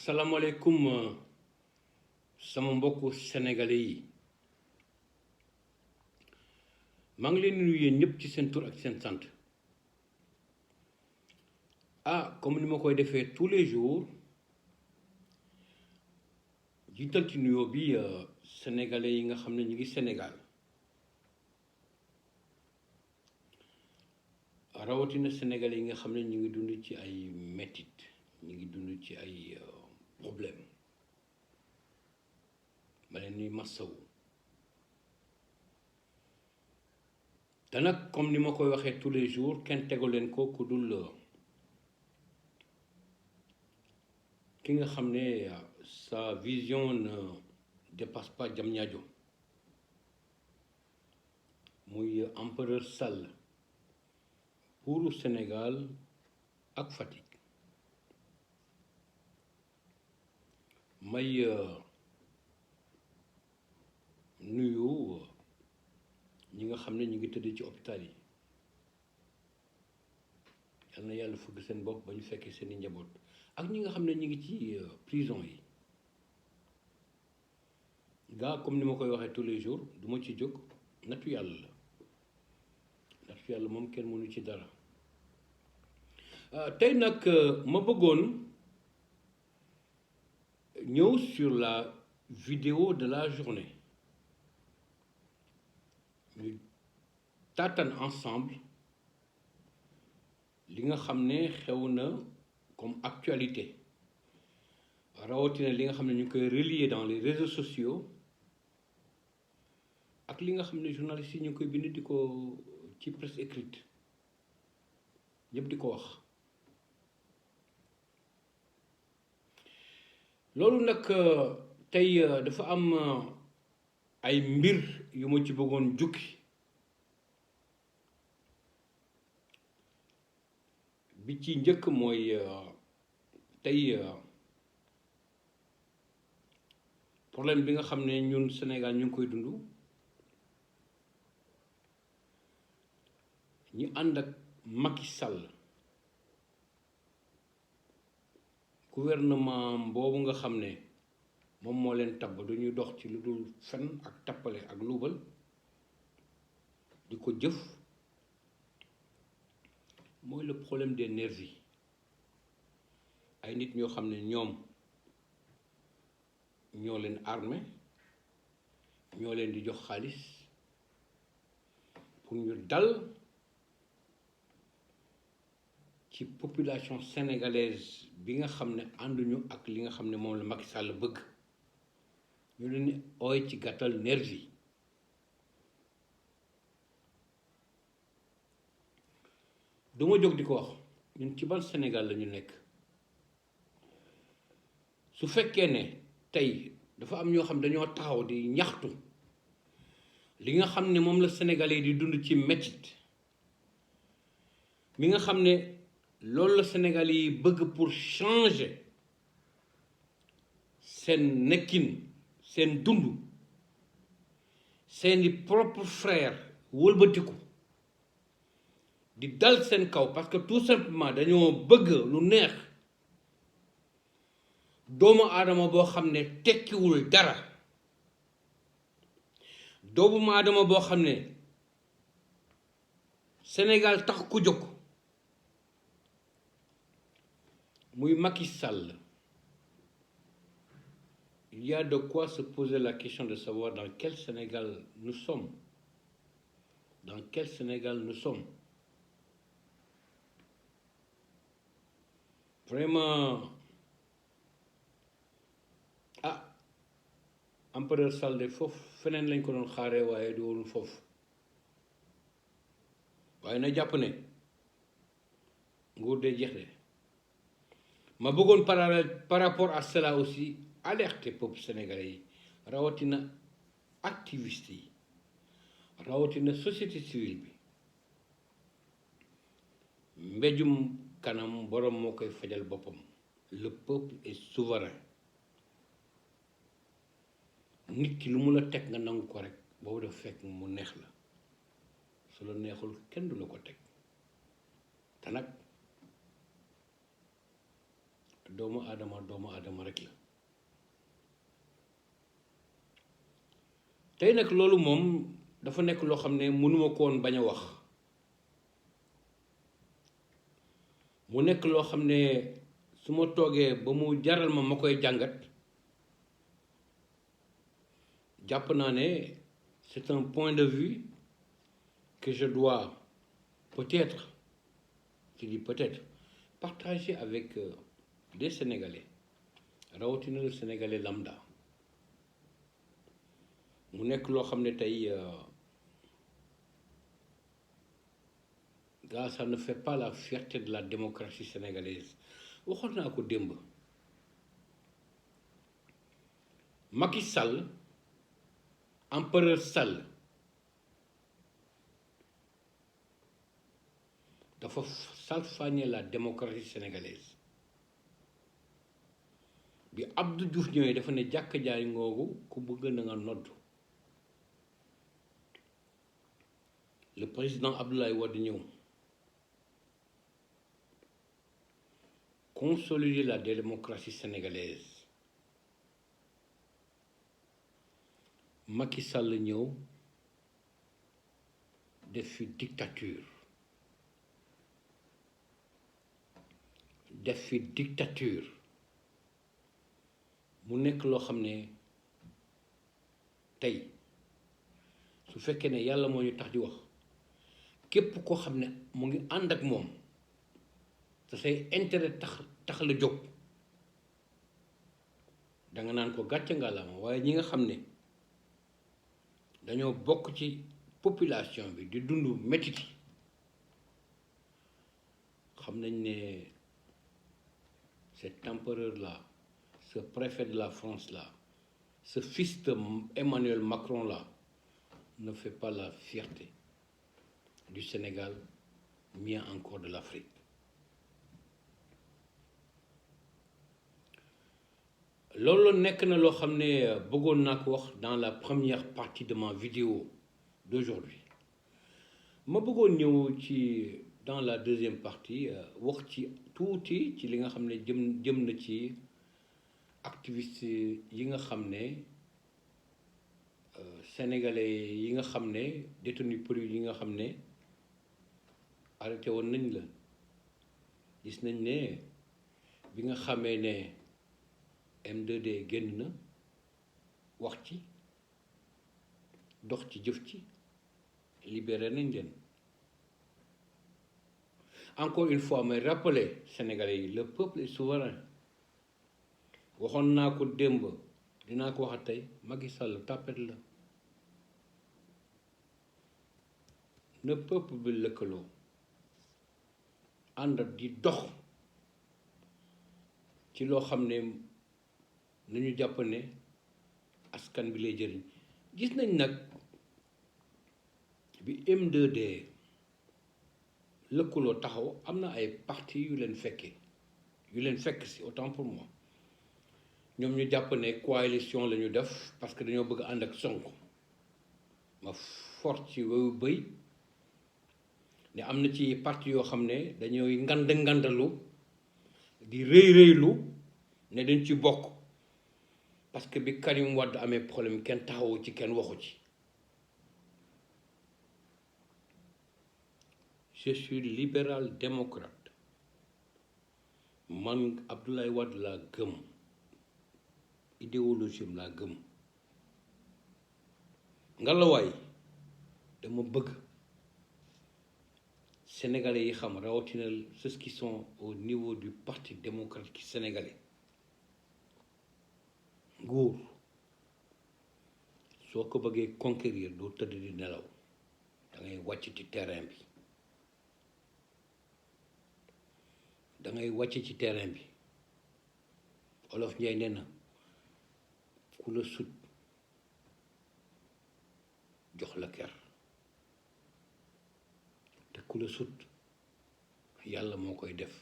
asalaamaaleykum sama mbokku sénégalais yi maa ngi leen di nuyu yéen ñëpp ci seen tur ak seen sant comme ni ma koy defee tous les jours jiital ci nuyoo bi sénégalais yi nga xam ne ñu ngi Sénégal rawatina sénégalais yi nga xam ne ñu ngi dund ci ay mettit ñu ngi dund ci ay problème ma leen ni massawu te nag comme ni ma koy waxee tous les jours kenn tegu leen ko ku dul ki nga xam ne sa vision ne dépasse pas Diamniadio muy empereur Sall pour Sénégal ak Fatick may nuyu ñi nga xam ne ñu ngi tëdd ci hôpital yi yal na yàlla fëgg seen bopp ba ñu fekkee seeni njaboot ak ñi nga xam ne ñu ngi ci prison yi gaa comme ni ma koy waxee tous les jours du ma ci jóg nattu yàlla la nattu yàlla moom kenn mënu ci dara tey nag ma bëggoon ñëw sur la vidéo de la journée ñu taataan ensemble li nga xam ne xew na comme actualité rawatina li nga xam ne ñu koy relier dans les réseaux sociaux ak li nga xam ne journalistes yi ñu koy bind di ko ci presse écrite ñëpp di ko wax loolu nag tey dafa am ay mbir yu ma ci bëggoon jukki bi ci njëkk mooy tey problème bi nga xam ne ñun Sénégal ñu ngi koy dund ñi ànd ak Macky Sall gouvernement boobu nga xam ne moom moo leen tabb duñuy dox ci lu dul fen ak tappale ak luubal di ko jëf mooy le problème des nervis ay nit ñoo xam ne ñoom ñoo leen armé ñoo leen di jox xaalis pour ñu dal ci population sénégalaise bi nga xam ne ànduñu ak li nga xam ne moom la Macky Sall bëgg ñu leen ni ooy ci gàttal nervi duma jóg di ko wax ñun ci ban Sénégal la ñu nekk su fekkee ne tey dafa am ñoo xam dañoo taxaw di ñaxtu li nga xam ne moom la sénégalais di dund ci mettit mi nga xam ne loolu la sénégalais yi bëgg pour changer seen nekkin seen dund seeni propre frère wëlbatiku di dal seen kaw parce que tout simplement dañoo bëgg lu neex doomu aadama boo xam ne tekkiwul dara doomu aadama boo xam ne Sénégal tax ku jóg muy Macky Sall. Il y a de quoi se poser la question de savoir dans quel Sénégal nous sommes. Dans quel Sénégal nous sommes. Vraiment, empereur Sall de foofu feneen lañ ko doon xaaree waaye du woon foofu waaye na jàpp ne nguur de jeex de ma bëggoon par rapport à cela aussi alerter peuple sénégalais yi rawatina activiste yi rawatina société civile bi mbéjum kanam borom moo koy fajal boppam le peuple est souverain nit ki lu mu la teg nga nangu ko rek boobu dafa fekk mu neex la su la neexul kenn du la ko teg te nag doomu aadama rek la tey nag loolu moom dafa nekk loo xam ne mënuma ko woon bañ a wax mu nekk loo xam ne su ma toogee ba mu jaral ma koy jàngat jàpp naa ne c'est un point de vue que je dois peut-être, je dis peut-être, partager avec des Sénégalais rawatina le Sénégalais lambda mu nekk loo xam ne tey gars ça ne fait pas la fierté de la démocratie sénégalaise waxoon naa ko démb Macky Sall empereur Sall dafa salfaañe la démocratie sénégalaise bi Abdou Diouf ñëwee dafa ne jàkk jaay ngoogu ku bëgg na nga nodd le président Abdoulaye Wade ñëw consolider la démocratie sénégalaise Macky Sall ñëw def fi dictature mu nekk loo xam ne tey su fekkee ne yàlla moo ñu tax di wax képp koo xam ne mu ngi ànd ak moom te say intérêt tax la jóg danga naan ko gàcce ngalaama waaye ñi nga xam ne dañoo bokk ci population bi di dund métit xam nañ ne cet empereur-là, ce préfet de la France-là, ce fils de Emmanuel Macron-là, ne fait pas la fierté du Sénégal, bien encore de l'Afrique. Loolu nekk na loo xam ne bëggoon naa ko wax dans la première partie de ma vidéo d'aujourd'hui ma bëggoon ñëw ci dans la deuxième partie wax ci tuuti ci li nga xam ne jëm na ci activiste yi nga xam ne sénégalais yi nga xam ne détenus politiques yi nga xam ne arrêté woon nañ la gis nañ ne bi nga xamee ne M2D génn na wax ci dox ci jëf ci libéré nañ leen encore une fois may rappeler Sénégalais yi le peuple est souverain waxoon naa ko démb dinaa ko waxat tey Macky Sall tapet la ne peuple bi lëkkaloo ànd di dox ci loo xam ne nañu jàpp ne askan bi lay jëriñ gis nañ nag bi M2D lëkkaloo taxaw am na ay parti yu leen fekk si autant pour moi ñoom ñu jàpp ne coalition la ñu def parce que dañoo bëgg ànd ak Sonko ma fort ci wewu bëy ne am na ci parti yoo xam ne dañooy ngandalu di rëylu ne dañ ci bokk parce que bi Karim Wade amee problème kenn taxawu ci kenn waxu ci je suis libéral démocrate man Abdoulaye Wade laa gëm idéologie laa gëm ngalawaay dama bëgg sénégalais yi xam rawatina ceux qui sont au niveau du parti démocratique sénégalais nguur soo ko bëggee conquérir doo tëdd di nelaw da ngay wàcc ci terrain bi Olof Njaay nee na ku la sut jox la ker te ku la sut yàlla moo koy def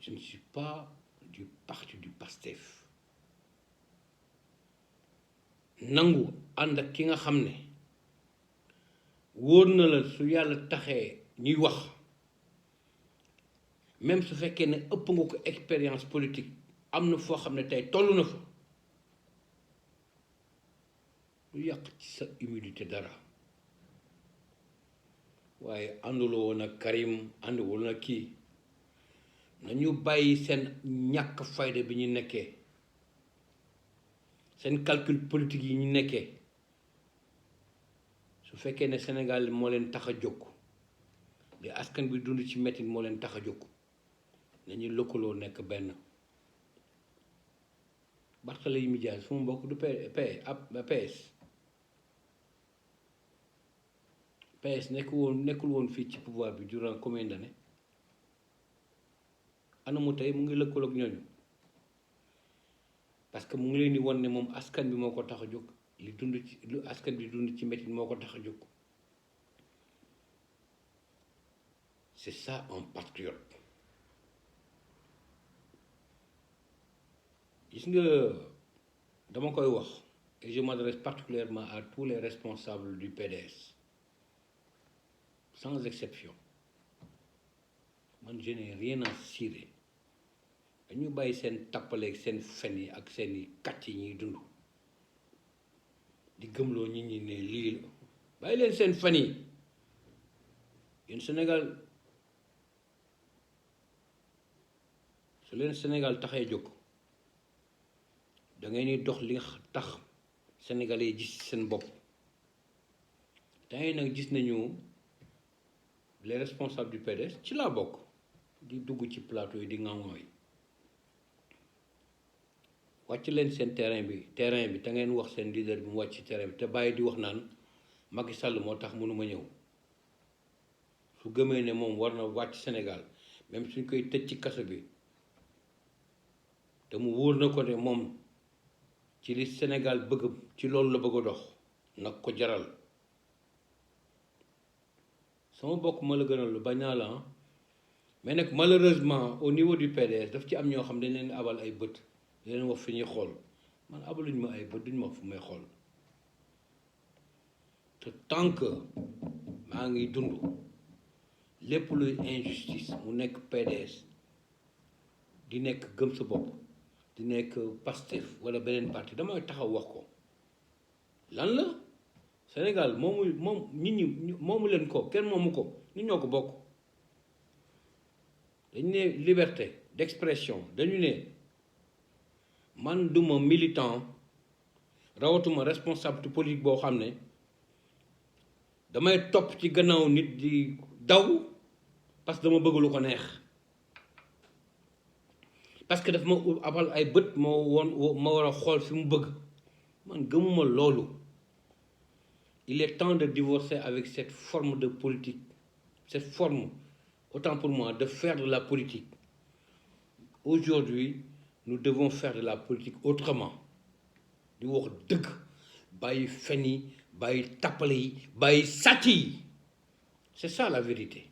je ne suis pas du parti du Pastef nangu ànd ak ki nga xam ne wóor na la su yàlla taxee ñuy wax même su fekkee ne ëpp nga ko expérience politique am na foo xam ne tey toll na fa lu yàq ci sa humilité dara waaye ànduloo woon ak Karim ànduwul na kii nañu bàyyi seen ñàkk fayda bi ñu nekkee seen calcul politique yi ñu nekkee su fekkee ne Sénégal moo leen tax a jóg di askan bi dund ci métti moo leen tax a jóg nañu lëkkaloo nekk benn Barthélémy Dias fu mu mbokk du PS nekkul woon fii ci pouvoir bi durant combien d'années ana mu tey mu ngi lëkkaloo ak ñooñu parce que mu ngi leen di won ne moom askan bi moo ko tax a jóg lu askan bi dund ci métti moo ko tax a jóg c'est ça un patriote gis nga dama koy wax et je m'adresse particulièrement à tous les responsables du PDS sans exception man je n'ai rien à cirer dañu bàyyi seen tappaleeg seen fen yi ak seeni kàcc yi ñuy dund di gëmloo nit ñi ne lii la bàyyi leen seen fen yi yéen Sénégal su leen Sénégal taxee jóg da ngay ni dox li nga tax sénégalais yi gis seen bopp tey nag gis nañu les responsables du PDS ci laa bokk di dugg ci plateau yi di ŋaŋooy wàcc leen seen terrain bi te ngeen wax seen leader bi mu wàcc ci terrain bi te bàyyi di wax naan Macky Sall moo tax mënuma ñëw su gëmee ne moom war na wàcc Sénégal même suñ koy tëj ci kaso bi te mu wóor na ko ne moom ci li Sénégal bëgg ci loolu la bëgg a dox nag ko jaral sama bokk ma la gënal lu bañ naa la mais nag malheureusement au niveau du PDS daf ci am ñoo xam dañ leen abal ay bët di leen wax fi ñuy xool man abaluñ ma ay bët duñ ma wax fu may xool te tant que maa ngi dund lépp luy injustice mu nekk PDS di nekk gëm sa bopp di nekk Pastef wala beneen parti damay taxaw wax ko lan la Sénégal moom nit ñi moomu leen ko kenn moomu ko nit ñoo ko bokk dañu ne liberté d'expression dañu ne man duma militant rawatuma responsable politique boo xam ne damay topp ci gannaaw nit di daw parce que dama bëgg lu ko neex parce que daf ma abal ay bët ma war a xool fi mu bëgg man gëmuma loolu. Il est temps de divorcer avec cette forme de politique, cette forme, autant pour moi, de faire de la politique. Aujourd'hui, nous devons faire de la politique autrement. Di wax dëgg bàyyi fen yi bàyyi tappale yi bàyyi sàcc yi c'est ça la vérité.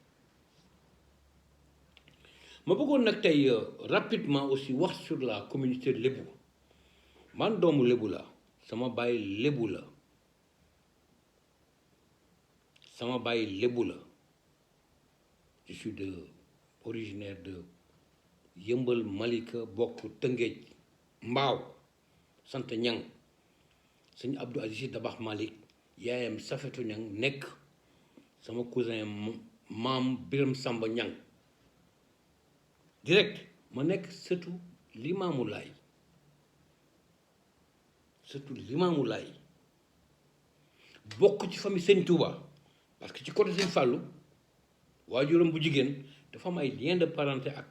ma bëggoon nag tey rapidement aussi wax sur la communauté lébu man doomu lébu la sama bàyyi lébu la. sama baay lébu la je suis originaire de Yëmbal Malika bokk Tëngéej Mbaaw sant Ñang sëñ Abdou Aziz Dabax Malick yaayam Safetu Ñang nekk sama cousin maam Biram Samba Ñang direct ma nekk sëtu Limaamu Laay bokk ci famille Sëñ Touba parce que ci côté Sëñ Fàllu waajuram bu jigéen dafa am ay lien de parenté ak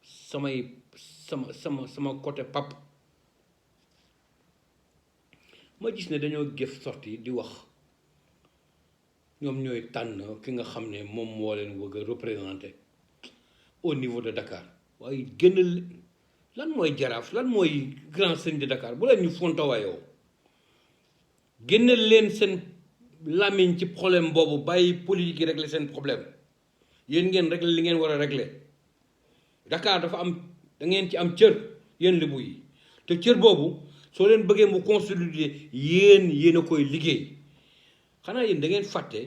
sama côté pap ma gis ne dañoo gëf sorti di wax ñoom ñooy tànn ki nga xam ne moom moo leen bëgg a représenter au niveau de Dakar waaye gën lan mooy jaraaf lan mooy grand sëñ de Dakar bu leen ñu fontawaayoo génneel leen seen làmmiñ ci problème boobu bàyyi politique yi régler seen problème yéen ngeen régler li ngeen war a régler Dakar dafa am da ngeen ci am cër yéen Lebu yi te cër boobu soo leen bëggee mu consolider yéen a koy liggéey xanaa yéen da ngeen fàtte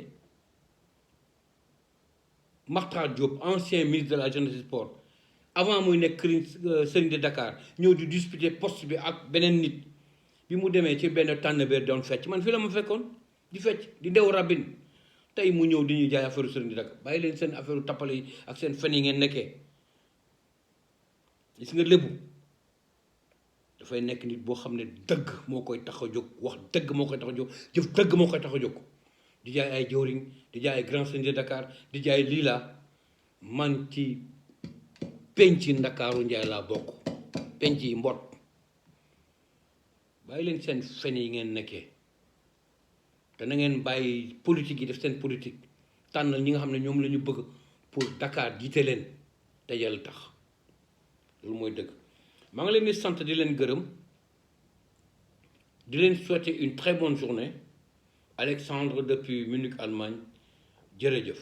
Makhtar Diop ancien ministre de la jeunesse et du sport avant muy nekk Serigne de Dakar ñëw di disputer poste bi ak beneen nit bi mu demee ci benn tànnbeer doon fecc man fii la ma fekkoon di fecc di ndew rabin tey mu ñëw di ñuy jaay affaire Serigne de Dakar bàyyi leen seen affaire tappale yi ak seen fen yi ngeen nekkee. gis nga lébu dafay nekk nit boo xam ne dëgg moo koy tax a jóg wax dëgg moo koy tax a jóg jëf dëgg moo koy tax a jóg di jaay ay jawriñ di jaay ay grand Serigne de Dakar di jaay lii laa man ci penc Ndakaaru Njaay laa bokk penc yi mbot bàyyi leen seen fen yi ngeen nekkee te na ngeen bàyyi politique yi def seen politique tànnal ñi nga xam ne ñoom la ñu bëgg pour Dakar jiite leen te yàlla tax loolu mooy dëgg maa ngi leen di sant di leen gërëm di leen souhaiter une très bonne journée Alexandre depuis Munich Allemagne jërëjëf